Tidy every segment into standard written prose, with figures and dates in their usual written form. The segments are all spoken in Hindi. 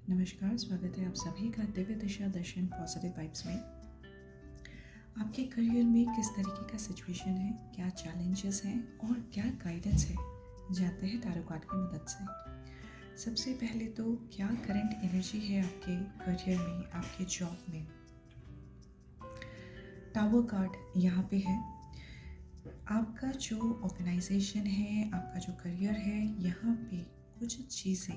नमस्कार, स्वागत है आप सभी का दिव्य दिशा दर्शन पॉजिटिव वाइब्स में। आपके करियर में किस तरीके का सिचुएशन है, क्या चैलेंजेस हैं और क्या गाइडेंस है, जानते हैं टैरो कार्ड की मदद से। सबसे पहले तो क्या करंट एनर्जी है आपके करियर में, आपके जॉब में। टावर कार्ड यहाँ पे है। आपका जो ऑर्गेनाइजेशन है, आपका जो करियर है, यहाँ पे कुछ चीज़ें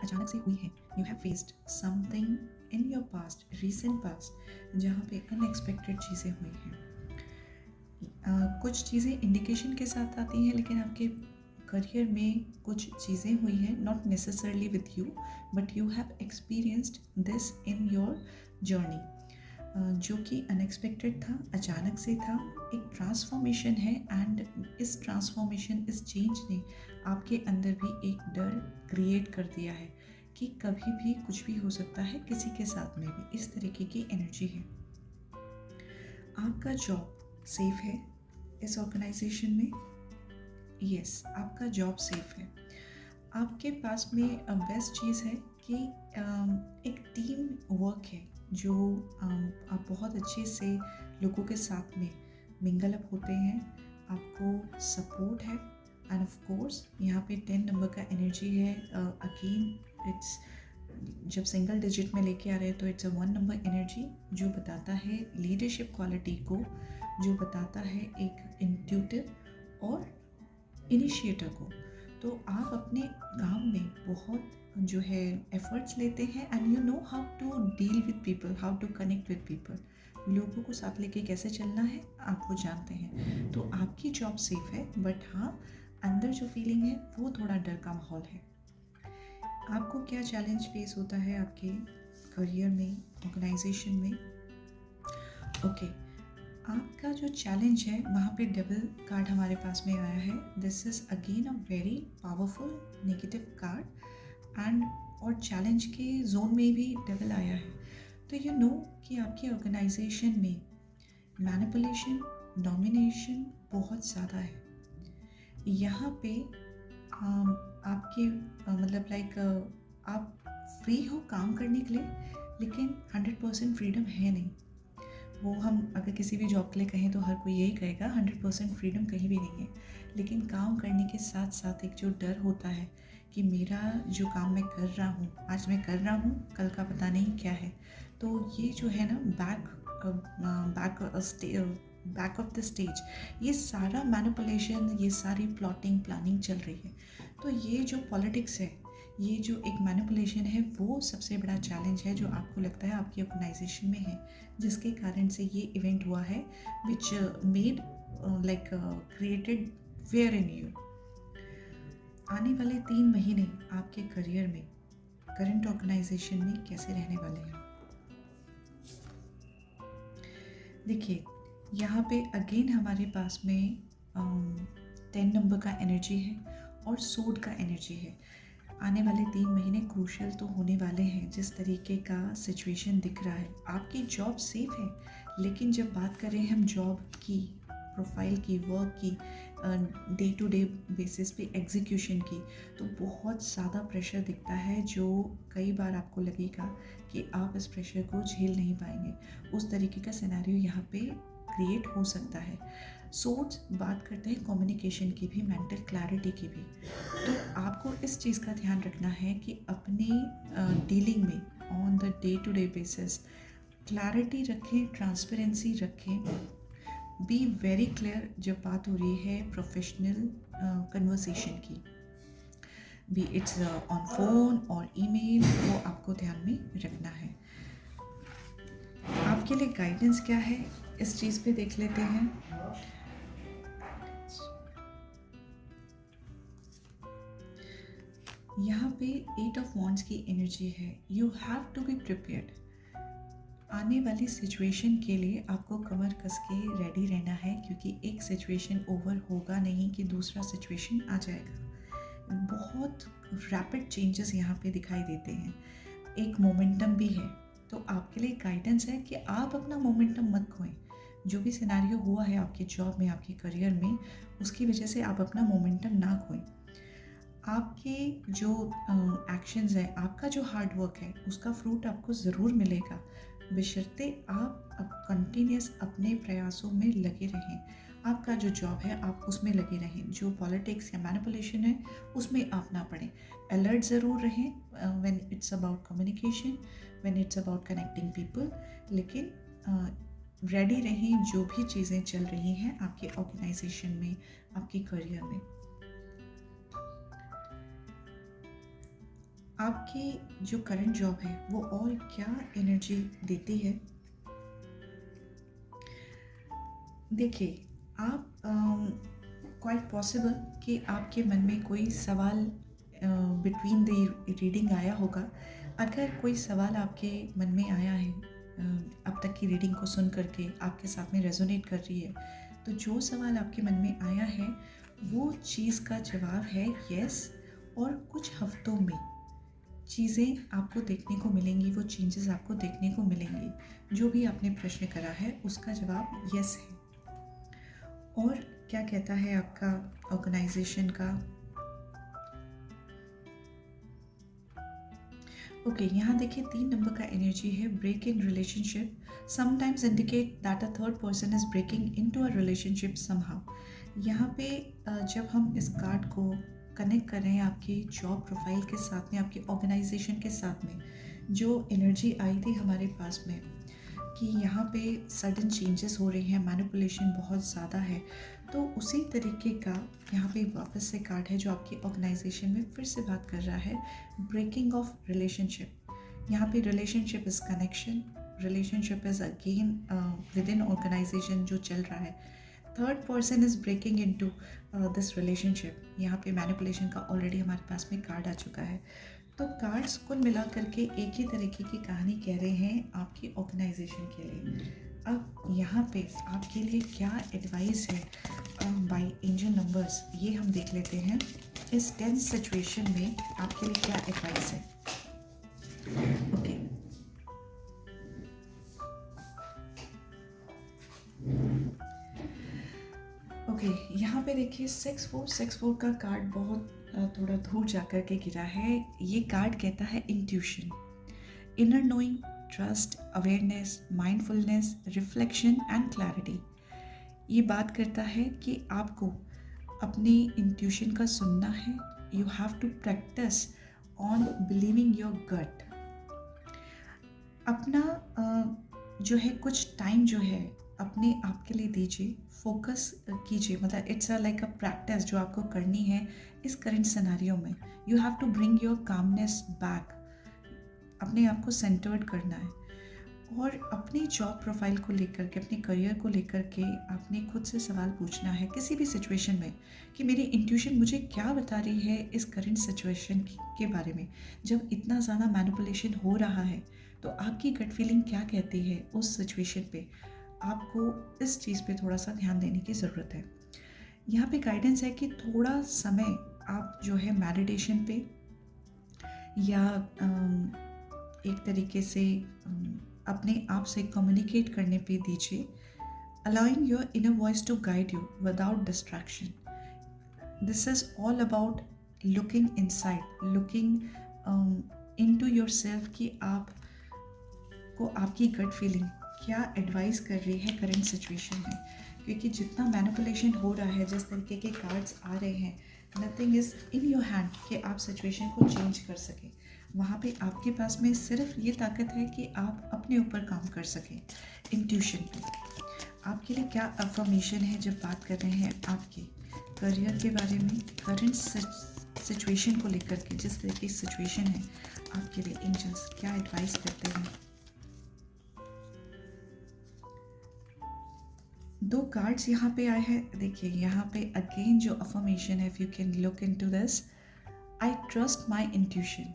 अचानक से हुई है। You have faced something in your past, recent past, जहाँ पे अनएक्सपेक्टेड चीज़ें हुई हैं। कुछ चीज़ें इंडिकेशन के साथ आती हैं, लेकिन आपके करियर में कुछ चीज़ें हुई हैं, not necessarily with you, but you have experienced this in your journey, जो कि अनएक्सपेक्टेड था, अचानक से था। एक ट्रांसफॉर्मेशन है एंड इस ट्रांसफॉर्मेशन, इस चेंज ने आपके अंदर भी एक डर क्रिएट कर दिया है कि कभी भी कुछ भी हो सकता है, किसी के साथ में भी। इस तरीके की एनर्जी है। आपका जॉब सेफ है इस ऑर्गेनाइजेशन में। यस, आपका जॉब सेफ है। आपके पास में बेस्ट चीज़ है कि एक टीम वर्क है, जो आप बहुत अच्छे से लोगों के साथ में मिंगल अप होते हैं, आपको सपोर्ट है। एंड ऑफ कोर्स यहाँ पे 10 नंबर का एनर्जी है। अगेन इट्स, जब सिंगल डिजिट में लेके आ रहे हैं तो इट्स अ 1 नंबर एनर्जी, जो बताता है लीडरशिप क्वालिटी को, जो बताता है एक इंट्यूटिव और इनिशिएटर को। तो आप अपने काम में बहुत जो है एफर्ट्स लेते हैं and you know how to deal with people, how to connect with people. लोगों को साथ लेके कैसे चलना है आप वो जानते हैं। तो आपकी जॉब सेफ है, बट हाँ, अंदर जो फीलिंग है वो थोड़ा डर का माहौल है। आपको क्या चैलेंज फेस होता है आपके करियर में, ऑर्गेनाइजेशन में। ओके, आपका जो चैलेंज है, वहाँ पे डेविल कार्ड हमारे पास में आया है। This is again a very powerful negative card and और चैलेंज के जोन में भी डेविल आया है। तो यू नो कि आपके ऑर्गेनाइजेशन में मैनिपुलेशन, डोमिनेशन बहुत ज़्यादा है। यहाँ पे आपके मतलब लाइक आप फ्री हो काम करने के लिए, लेकिन 100% फ्रीडम है नहीं। वो हम अगर किसी भी जॉब के लिए कहें तो हर कोई यही कहेगा, 100% फ्रीडम कहीं भी नहीं है। लेकिन काम करने के साथ साथ एक जो डर होता है कि मेरा जो काम मैं कर रहा हूँ, आज मैं कर रहा हूँ, कल का पता नहीं क्या है। तो ये जो है ना, बैक ऑफ द स्टेज, ये सारा मैनिपुलेशन, ये सारी प्लॉटिंग प्लानिंग चल रही है। तो ये जो पॉलिटिक्स है, ये जो एक मैनिपुलेशन है, वो सबसे बड़ा चैलेंज है जो आपको लगता है आपकी ऑर्गेनाइजेशन में है, जिसके कारण से ये इवेंट हुआ है, which made like created fair in you. आने वाले 3 महीने आपके करियर में, करंट ऑर्गेनाइजेशन में कैसे रहने वाले हैं। देखिए, यहाँ पे अगेन हमारे पास में 10 नंबर का एनर्जी है और सोड का एनर्जी है। आने वाले 3 महीने क्रूशियल तो होने वाले हैं। जिस तरीके का सिचुएशन दिख रहा है, आपकी जॉब सेफ है, लेकिन जब बात करें हम जॉब की, प्रोफाइल की, वर्क की, डे टू डे बेसिस पे एग्जीक्यूशन की, तो बहुत ज़्यादा प्रेशर दिखता है, जो कई बार आपको लगेगा कि आप इस प्रेशर को झेल नहीं पाएंगे। उस तरीके का सिनेरियो यहाँ पे क्रिएट हो सकता है। सोर्स बात करते हैं कम्युनिकेशन की भी, मेंटल क्लैरिटी की भी। तो आपको इस चीज़ का ध्यान रखना है कि अपनी डीलिंग में on the day to day basis clarity रखें, ट्रांसपेरेंसी रखें, बी वेरी क्लियर जब बात हो रही है प्रोफेशनल कन्वर्सेशन की, बी इट्स ऑन फोन और ईमेल, वो आपको ध्यान में रखना है। आपके लिए गाइडेंस क्या है, इस चीज़ पे देख लेते हैं। यहाँ पे 8 ऑफ वॉन्ड्स की एनर्जी है। You have to be prepared. आने वाली सिचुएशन के लिए आपको कमर कस के रेडी रहना है, क्योंकि एक सिचुएशन ओवर होगा नहीं कि दूसरा सिचुएशन आ जाएगा। बहुत रैपिड चेंजेस यहाँ पे दिखाई देते हैं, एक मोमेंटम भी है। तो आपके लिए गाइडेंस है कि आप अपना मोमेंटम मत खोएं। जो भी सिनेरियो हुआ है आपकी जॉब में, आपके करियर में, उसकी वजह से आप अपना मोमेंटम ना खोएं। आपके जो एक्शंस हैं, आपका जो हार्ड वर्क है, उसका फ्रूट आपको ज़रूर मिलेगा, बशर्ते आप अब कंटिन्यूअस अपने प्रयासों में लगे रहें। आपका जो जॉब है आप उसमें लगे रहें, जो पॉलिटिक्स या मैनिपुलेशन है उसमें आप ना पड़ें। अलर्ट ज़रूर रहें when it's about communication, when it's about connecting people, लेकिन रेडी रहें जो भी चीज़ें चल रही हैं आपके ऑर्गेनाइजेशन में, आपके करियर में। आपकी जो करंट जॉब है वो और क्या एनर्जी देती है? देखिए, आप क्वाइट पॉसिबल कि आपके मन में कोई सवाल बिटवीन द रीडिंग आया होगा। अगर कोई सवाल आपके मन में आया है अब तक की रीडिंग को सुन करके आपके साथ में रेजोनेट कर रही है, तो जो सवाल आपके मन में आया है वो चीज़ का जवाब है यस। और कुछ हफ्तों में चीज़ें आपको देखने को मिलेंगी, वो चेंजेस आपको देखने को मिलेंगे। जो भी आपने प्रश्न करा है उसका जवाब यस है। और क्या कहता है आपका ऑर्गेनाइजेशन का? ओके, यहाँ देखिए 3 नंबर का एनर्जी है break in relationship, sometimes indicate that a third person is breaking into a relationship somehow. यहाँ पे जब हम इस कार्ड को कनेक्ट कर रहे हैं आपकी जॉब प्रोफाइल के साथ में, आपके ऑर्गेनाइजेशन के साथ में, जो एनर्जी आई थी हमारे पास में कि यहाँ पे सडन चेंजेस हो रहे हैं, मैनिपुलेशन बहुत ज़्यादा है, तो उसी तरीके का यहाँ पे वापस से कार्ड है जो आपकी ऑर्गेनाइजेशन में फिर से बात कर रहा है ब्रेकिंग ऑफ रिलेशनशिप। यहाँ पे relationship is connection, relationship is again within organization जो चल रहा है। Third person is breaking into this relationship. यहाँ पे मैनिपुलेशन का ऑलरेडी हमारे पास में कार्ड आ चुका है। तो कार्ड्स कुल मिला करके एक ही तरीके की कहानी कह रहे हैं आपकी ऑर्गेनाइजेशन के लिए। अब यहाँ पे आपके लिए क्या एडवाइस है बाय एंजल नंबर्स, ये हम देख लेते हैं। इस टेंस सिचुएशन में आपके लिए क्या एडवाइस है? ओके, ओके, यहाँ पे देखिए 6-4 का कार्ड बहुत थोड़ा दूर जा कर के गिरा है। ये कार्ड कहता है intuition, inner knowing, trust, awareness, mindfulness, reflection and clarity. ये बात करता है कि आपको अपनी इंट्यूशन का सुनना है। You have to practice on believing your gut. अपना जो है कुछ टाइम जो है अपने आप के लिए दीजिए, फोकस कीजिए। मतलब it's a like a practice जो आपको करनी है इस करंट सिनेरियो में। You have to bring your calmness back, अपने आप को सेंटर्ड करना है। और अपनी जॉब प्रोफाइल को लेकर के, अपने करियर को लेकर के आपने खुद से सवाल पूछना है किसी भी सिचुएशन में कि मेरी इंट्यूशन मुझे क्या बता रही है इस करंट सिचुएशन के बारे में। जब इतना ज़्यादा मैनिपुलेशन हो रहा है तो आपकी गट फीलिंग क्या कहती है उस सिचुएशन पे। आपको इस चीज़ पे थोड़ा सा ध्यान देने की ज़रूरत है। यहाँ पे गाइडेंस है कि थोड़ा समय आप जो है मेडिटेशन पे या एक तरीके से अपने आप से कम्युनिकेट करने पे दीजिए। Allowing your inner voice to guide you without distraction. This is all about looking inside, looking into yourself कि आप को आपकी गट फीलिंग क्या एडवाइस कर रही है करंट सिचुएशन में। क्योंकि जितना मैनिपुलेशन हो रहा है, जिस तरीके के कार्ड्स आ रहे हैं, nothing is in your hand कि आप सिचुएशन को चेंज कर सकें। वहाँ पे आपके पास में सिर्फ ये ताकत है कि आप अपने ऊपर काम कर सकें इंट्यूशन पे। आपके लिए क्या अफर्मेशन है जब बात कर रहे हैं आपके करियर के बारे में, करंट सिचुएशन को लेकर के, जिस तरह की सिचुएशन है आपके लिए एंजल्स क्या एडवाइस करते हैं? 2 कार्ड्स यहाँ पे आए हैं। देखिए यहाँ पे अगेन जो अफर्मेशन है, if you can look into this, I trust my intuition.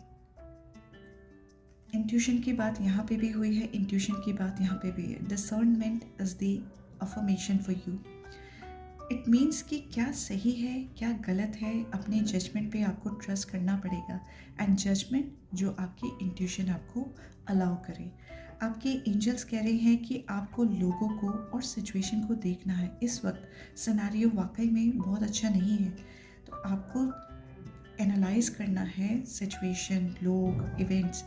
Intuition की बात यहाँ पे भी हुई है, इंट्यूशन की बात यहाँ पे भी है। Discernment is the affirmation for you. It means कि क्या सही है क्या गलत है, अपने जजमेंट पे आपको ट्रस्ट करना पड़ेगा। एंड जजमेंट जो आपकी इंट्यूशन आपको अलाउ करे। आपके एंजल्स कह रहे हैं कि आपको लोगों को और सिचुएशन को देखना है। इस वक्त सिनेरियो वाकई में बहुत अच्छा नहीं है, तो आपको एनालाइज करना है सिचुएशन, लोग, events,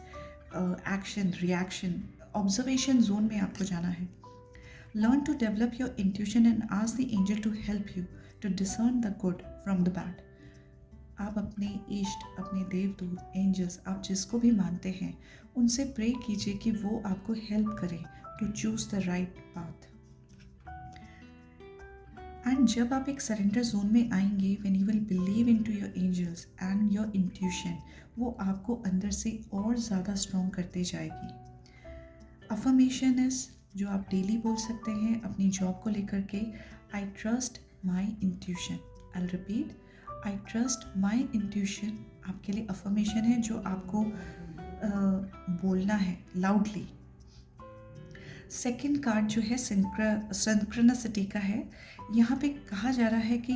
action, reaction, observation zone में आपको जाना है. Learn to develop your intuition and ask the angel to help you to discern the good from the bad. आप अपने इष्ट, अपने देवदूत, एंजल्स, आप जिसको भी मानते हैं, उनसे प्रे कीजिए कि वो आपको हेल्प करें to choose the right path. And जब आप एक सरेंडर जोन में आएंगे, when you will believe in to your angels and your intuition, वो आपको अंदर से और ज़्यादा स्ट्रॉन्ग करते जाएगी. अफर्मेशन इज जो आप डेली बोल सकते हैं अपनी जॉब को लेकर के, आई trust my intuition. I repeat, I trust my intuition आपके लिए अफर्मेशन है जो आपको बोलना है लाउडली. सेकेंड कार्ड जो है सिंक्रोनिसिटी का है. यहाँ पे कहा जा रहा है कि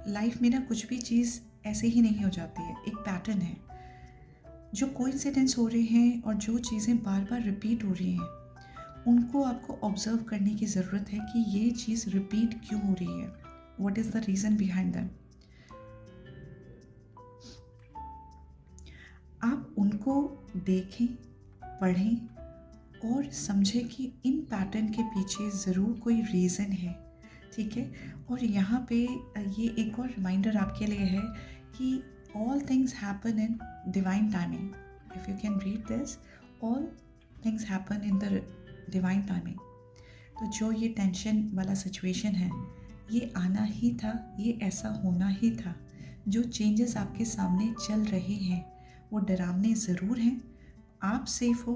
लाइफ में ना कुछ भी चीज़ ऐसे ही नहीं हो जाती है, एक पैटर्न है. जो कोइंसिडेंस हो रहे हैं और जो चीज़ें बार बार रिपीट हो रही हैं, उनको आपको ऑब्जर्व करने की ज़रूरत है कि ये चीज़ रिपीट क्यों हो रही है. What is the reason behind them. आप उनको देखें, पढ़ें और समझें कि इन पैटर्न के पीछे ज़रूर कोई रीज़न है. ठीक है. और यहाँ पे ये एक और रिमाइंडर आपके लिए है कि all things happen in divine timing. If you can read this, all things happen in the divine timing. तो जो ये टेंशन वाला सिचुएशन है, ये आना ही था, ये ऐसा होना ही था. जो चेंजेस आपके सामने चल रहे हैं वो डरावने ज़रूर हैं. आप सेफ हो,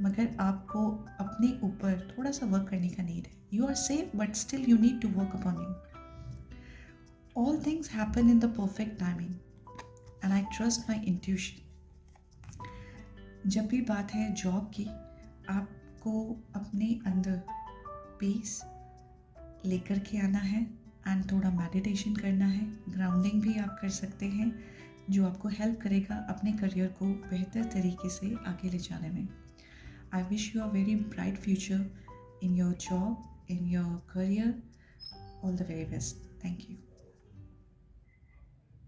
मगर आपको अपने ऊपर थोड़ा सा वर्क करने का नीड है. You are safe but still you need to work upon you. All things happen in the perfect timing and I trust my intuition. जब भी बात है जॉब की, आपको अपने अंदर पीस लेकर के आना है एंड थोड़ा मेडिटेशन करना है. ग्राउंडिंग भी आप कर सकते हैं जो आपको हेल्प करेगा अपने करियर को बेहतर तरीके से आगे ले जाने में. I wish you a very bright future in your job, in your career. All the very best. Thank you.